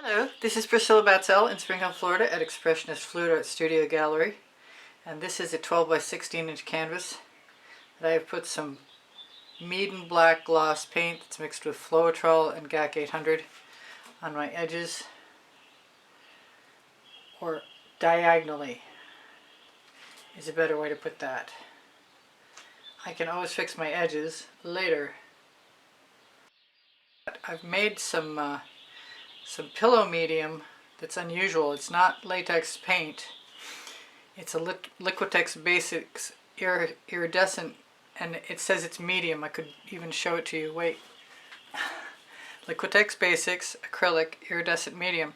Hello, this is Priscilla Batzell in Spring Hill, Florida at Expressionist Fluid Art Studio Gallery, and this is a 12 by 16 inch canvas that I have put some Meeden black gloss paint that's mixed with Floetrol and GAC 800 on my edges, or diagonally is a better way to put that. I can always fix my edges later. I've made some pillow medium that's unusual. It's not latex paint. It's a Liquitex Basics iridescent, and it says it's medium. I could even show it to you. Wait. Liquitex Basics acrylic iridescent medium.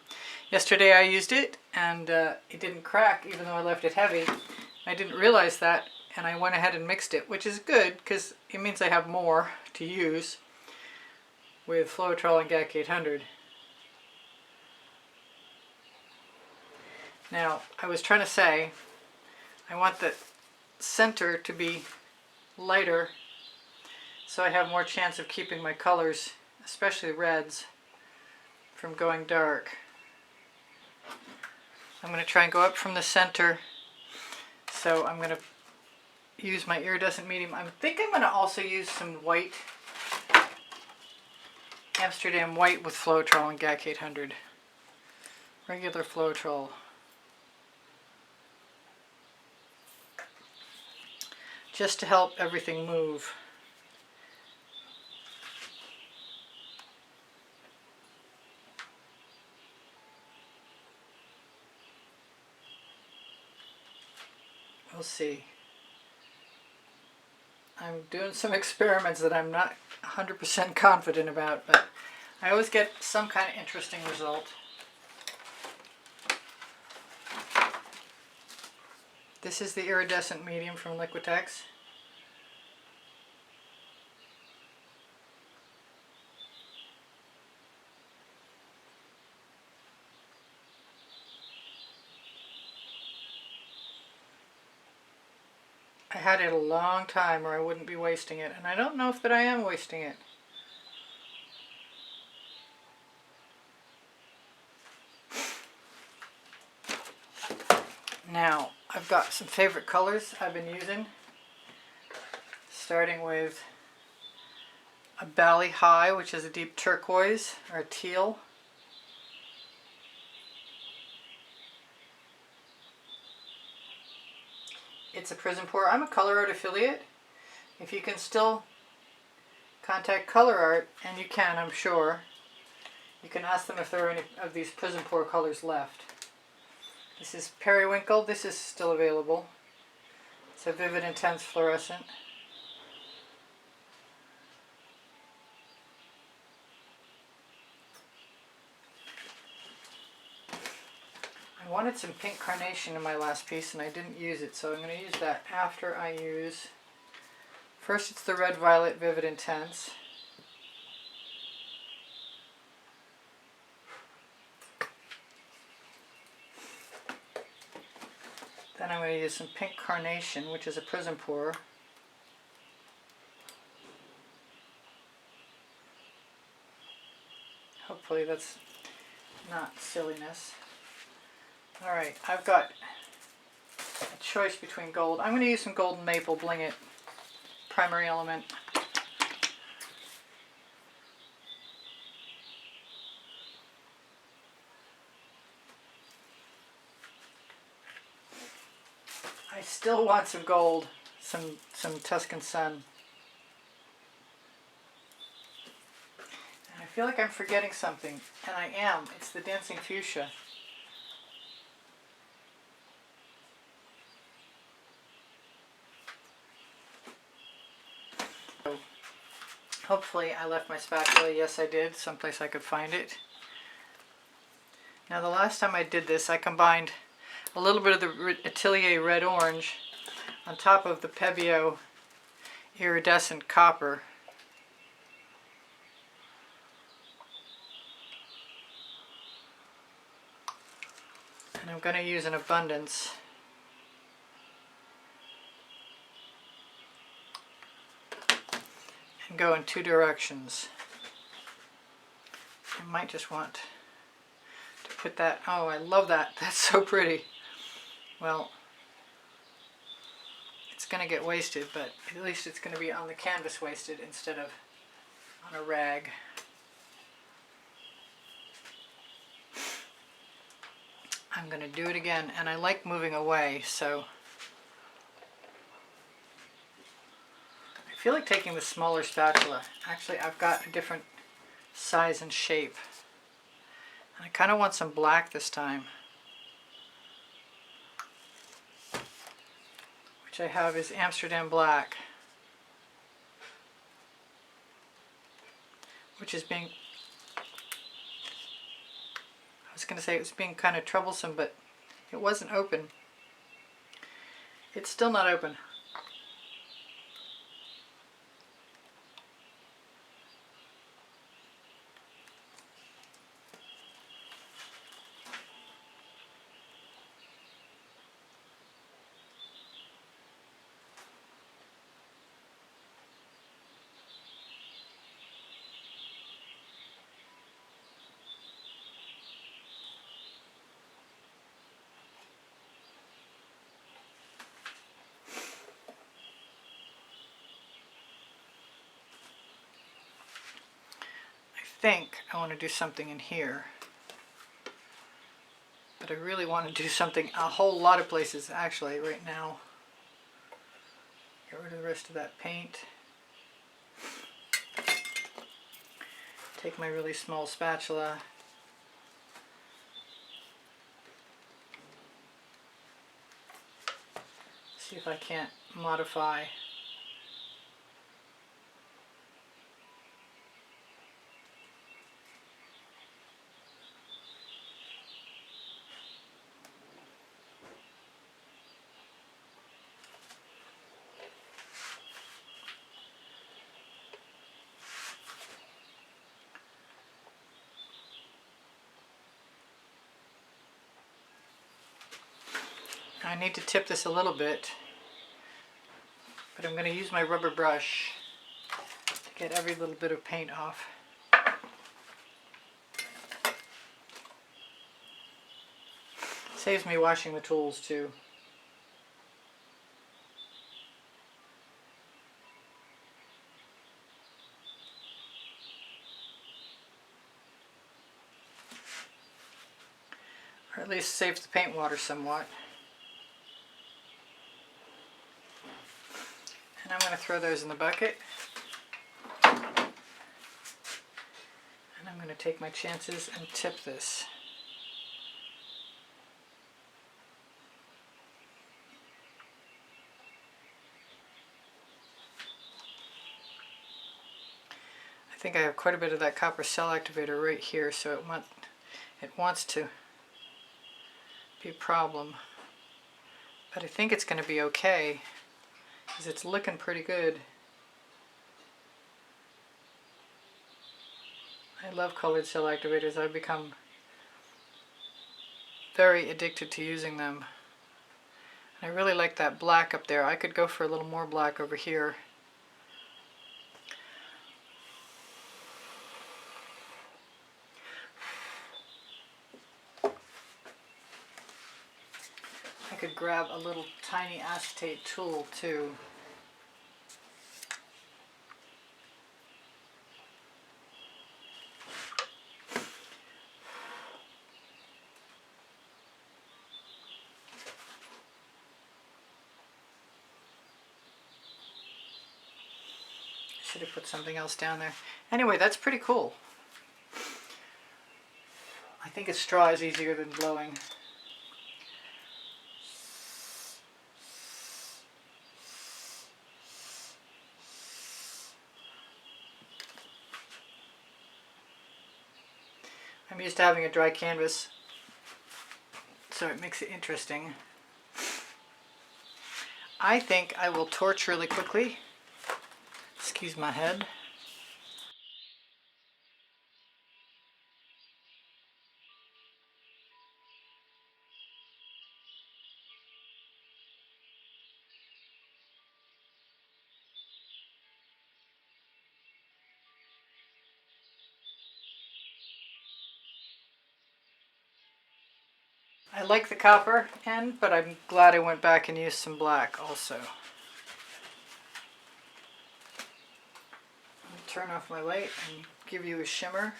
Yesterday I used it and it didn't crack even though I left it heavy. I didn't realize that, and I went ahead and mixed it, which is good because it means I have more to use with Floetrol and GAC 800. Now, I was trying to say, I want the center to be lighter so I have more chance of keeping my colors, especially reds, from going dark. I'm going to try and go up from the center, so I'm going to use my iridescent medium. I think I'm going to also use some white, Amsterdam white with Floetrol and GAC 800. Regular Floetrol. Just to help everything move. We'll see. I'm doing some experiments that I'm not 100% confident about, but I always get some kind of interesting result. This is the iridescent medium from Liquitex. I had it a long time or I wouldn't be wasting it, and I don't know if that I am wasting it. Now, I've got some favorite colors I've been using, starting with a Bali High, which is a deep turquoise or a teal. It's a Prizm pour. I'm a Colourarte affiliate. If you can still contact Colourarte, and you can, I'm sure, you can ask them if there are any of these Prizm pour colors left. This is Periwinkle. This is still available. It's a vivid intense fluorescent. I wanted some pink carnation in my last piece and I didn't use it, so I'm going to use that after I use, first it's the red violet vivid intense. Then I'm going to use some pink carnation, which is a Prizm pour. Hopefully that's not silliness. Alright, I've got a choice between gold. I'm going to use some golden maple, bling it, primary element. I still want some gold, some Tuscan Sun. And I feel like I'm forgetting something, and I am. It's the Dancing Fuchsia. Hopefully I left my spatula. Yes, I did. Someplace I could find it. Now, the last time I did this, I combined a little bit of the Atelier Red Orange on top of the Pebeo Iridescent Copper. And I'm going to use an abundance. And go in two directions. I might just want put that, oh, I love that. That's so pretty. Well, it's going to get wasted, but at least it's going to be on the canvas wasted instead of on a rag. I'm going to do it again, and I like moving away, so I feel like taking the smaller spatula. Actually, I've got a different size and shape. And I kind of want some black this time. Which I have is Amsterdam Black. Which is being, I was going to say it was being kind of troublesome, but it wasn't open. It's still not open. I think I want to do something in here, but I really want to do something a whole lot of places actually right now. Get rid of the rest of that paint. Take my really small spatula. See if I can't modify. I need to tip this a little bit, but I'm going to use my rubber brush to get every little bit of paint off. Saves me washing the tools too. Or at least saves the paint water somewhat. And I'm going to throw those in the bucket. And I'm going to take my chances and tip this. I think I have quite a bit of that copper cell activator right here, so it wants to be a problem. But I think it's going to be okay, because it's looking pretty good. I love colored cell activators. I've become very addicted to using them. And I really like that black up there. I could go for a little more black over here. I could grab a little tiny acetate tool too. Should have put something else down there. Anyway, that's pretty cool. I think a straw is easier than blowing. I'm used to having a dry canvas, so it makes it interesting. I think I will torch really quickly. Excuse my head. I like the copper end, but I'm glad I went back and used some black also. I'll turn off my light and give you a shimmer.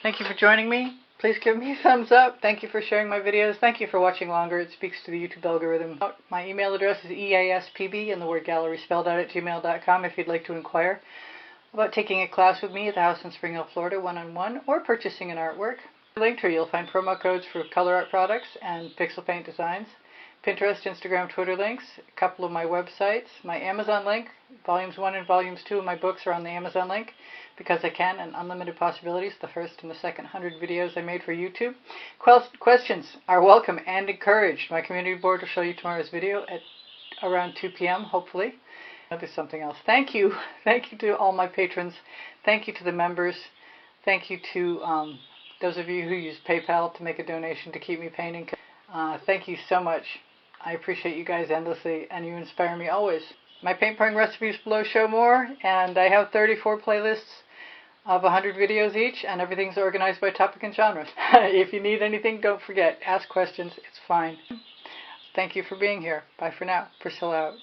Thank you for joining me. Please give me a thumbs up. Thank you for sharing my videos. Thank you for watching longer. It speaks to the YouTube algorithm. My email address is easpb and the word gallery spelled out at gmail.com if you'd like to inquire about taking a class with me at the house in Spring Hill, Florida, one-on-one, or purchasing an artwork. Linked here you'll find promo codes for Colourarte products and pixel paint designs, Pinterest, Instagram, Twitter links, a couple of my websites, my Amazon link. Volumes 1 and Volumes 2 of my books are on the Amazon link because I can, and Unlimited Possibilities, the first and the second 100 videos I made for YouTube. Questions are welcome and encouraged. My community board will show you tomorrow's video at around 2 p.m. hopefully. I'll do something else. Thank you. Thank you to all my patrons. Thank you to the members. Thank you to those of you who use PayPal to make a donation to keep me painting. Thank you so much. I appreciate you guys endlessly, and you inspire me always. My paint pouring recipes below show more, and I have 34 playlists of 100 videos each, and everything's organized by topic and genre. If you need anything, don't forget, ask questions. It's fine. Thank you for being here. Bye for now. Priscilla out.